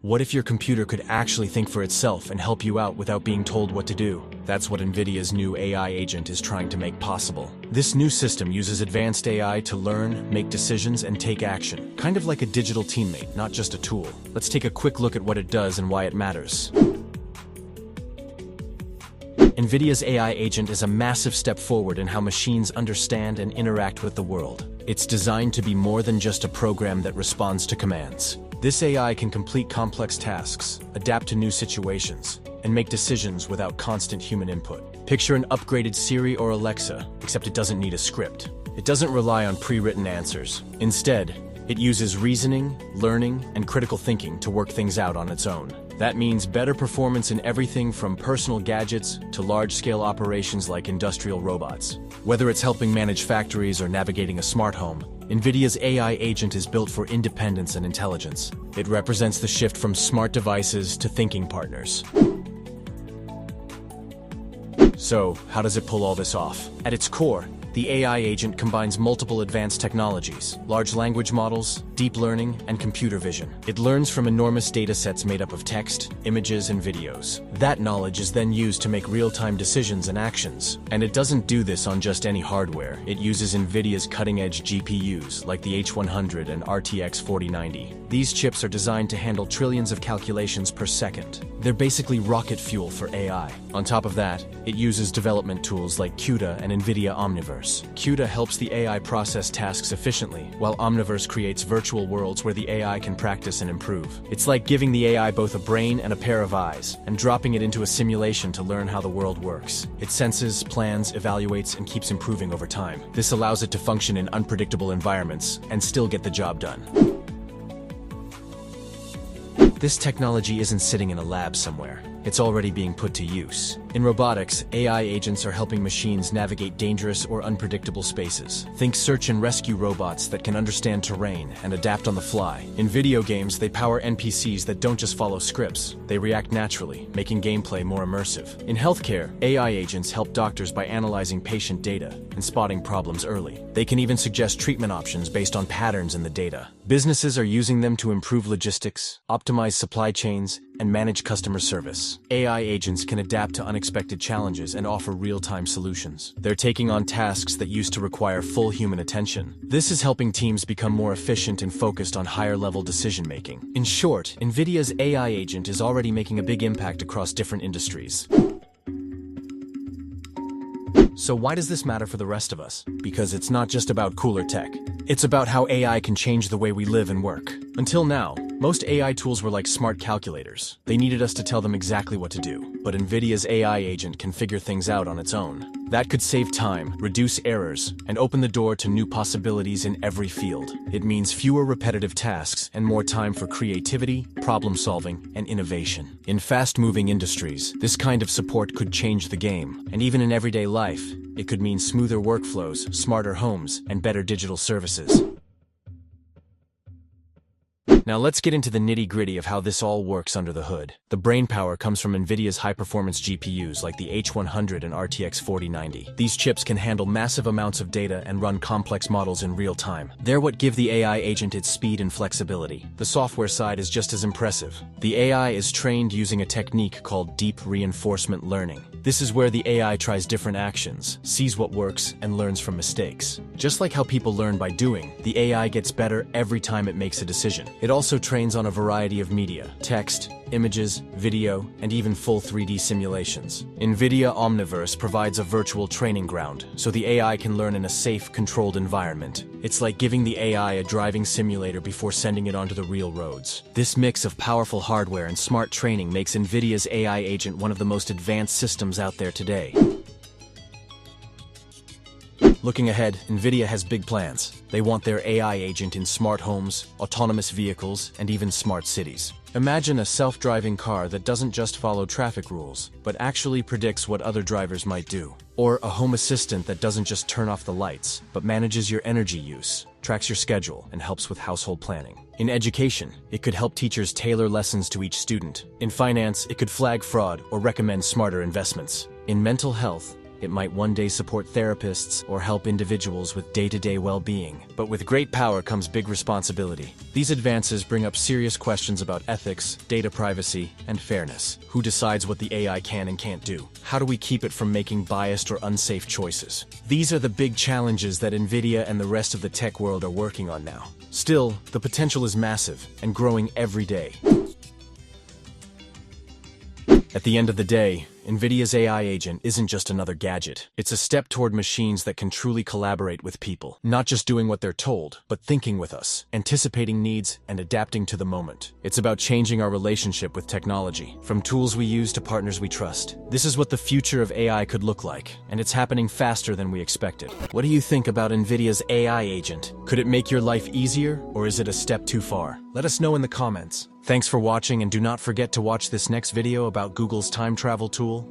What if your computer could actually think for itself and help you out without being told what to do? That's what NVIDIA's new AI agent is trying to make possible. This new system uses advanced AI to learn, make decisions, and take action. Kind of like a digital teammate, not just a tool. Let's take a quick look at what it does and why it matters. NVIDIA's AI agent is a massive step forward in how machines understand and interact with the world. It's designed to be more than just a program that responds to commands. This AI can complete complex tasks, adapt to new situations, and make decisions without constant human input. Picture an upgraded Siri or Alexa, except it doesn't need a script. It doesn't rely on pre-written answers. Instead, it uses reasoning, learning, and critical thinking to work things out on its own. That means better performance in everything from personal gadgets to large-scale operations like industrial robots. Whether it's helping manage factories or navigating a smart home, NVIDIA's AI agent is built for independence and intelligence. It represents the shift from smart devices to thinking partners. So, how does it pull all this off? At its core, the AI agent combines multiple advanced technologies: large language models, deep learning, and computer vision. It learns from enormous datasets made up of text, images, and videos. That knowledge is then used to make real-time decisions and actions. And it doesn't do this on just any hardware. It uses NVIDIA's cutting-edge GPUs, like the H100 and RTX 4090. These chips are designed to handle trillions of calculations per second. They're basically rocket fuel for AI. On top of that, it uses development tools like CUDA and NVIDIA Omniverse. CUDA helps the AI process tasks efficiently, while Omniverse creates virtual worlds where the AI can practice and improve. It's like giving the AI both a brain and a pair of eyes, and dropping it into a simulation to learn how the world works. It senses, plans, evaluates, and keeps improving over time. This allows it to function in unpredictable environments and still get the job done. This technology isn't sitting in a lab somewhere. It's already being put to use. In robotics, AI agents are helping machines navigate dangerous or unpredictable spaces. Think search and rescue robots that can understand terrain and adapt on the fly. In video games, they power NPCs that don't just follow scripts. They react naturally, making gameplay more immersive. In healthcare, AI agents help doctors by analyzing patient data and spotting problems early. They can even suggest treatment options based on patterns in the data. Businesses are using them to improve logistics, optimize supply chains, and manage customer service. AI agents can adapt to unexpected challenges and offer real-time solutions. They're taking on tasks that used to require full human attention. This is helping teams become more efficient and focused on higher-level decision-making. In short, NVIDIA's AI agent is already making a big impact across different industries. So why does this matter for the rest of us? Because it's not just about cooler tech. It's about how AI can change the way we live and work. Until now, most AI tools were like smart calculators. They needed us to tell them exactly what to do. But NVIDIA's AI agent can figure things out on its own. That could save time, reduce errors, and open the door to new possibilities in every field. It means fewer repetitive tasks and more time for creativity, problem-solving, and innovation. In fast-moving industries, this kind of support could change the game. And even in everyday life, it could mean smoother workflows, smarter homes, and better digital services. Now let's get into the nitty-gritty of how this all works under the hood. The brainpower comes from NVIDIA's high-performance GPUs like the H100 and RTX 4090. These chips can handle massive amounts of data and run complex models in real time. They're what give the AI agent its speed and flexibility. The software side is just as impressive. The AI is trained using a technique called deep reinforcement learning. This is where the AI tries different actions, sees what works, and learns from mistakes. Just like how people learn by doing, the AI gets better every time it makes a decision. It also trains on a variety of media: text, images, video, and even full 3D simulations. NVIDIA Omniverse provides a virtual training ground, so the AI can learn in a safe, controlled environment. It's like giving the AI a driving simulator before sending it onto the real roads. This mix of powerful hardware and smart training makes NVIDIA's AI agent one of the most advanced systems out there today. Looking ahead, NVIDIA has big plans. They want their AI agent in smart homes, autonomous vehicles, and even smart cities. Imagine a self-driving car that doesn't just follow traffic rules, but actually predicts what other drivers might do. Or a home assistant that doesn't just turn off the lights, but manages your energy use, tracks your schedule, and helps with household planning. In education, it could help teachers tailor lessons to each student. In finance, it could flag fraud or recommend smarter investments. In mental health, It might one day support therapists or help individuals with day-to-day well-being. But with great power comes big responsibility. These advances bring up serious questions about ethics, data privacy, and fairness. Who decides what the AI can and can't do? How do we keep it from making biased or unsafe choices? These are the big challenges that NVIDIA and the rest of the tech world are working on now. Still, the potential is massive and growing every day. At the end of the day, NVIDIA's AI agent isn't just another gadget. It's a step toward machines that can truly collaborate with people, not just doing what they're told, but thinking with us, anticipating needs, and adapting to the moment. It's about changing our relationship with technology, from tools we use to partners we trust. This is what the future of AI could look like, and it's happening faster than we expected. What do you think about NVIDIA's AI agent? Could it make your life easier, or is it a step too far? Let us know in the comments. Thanks for watching, and do not forget to watch this next video about Google's time travel tool,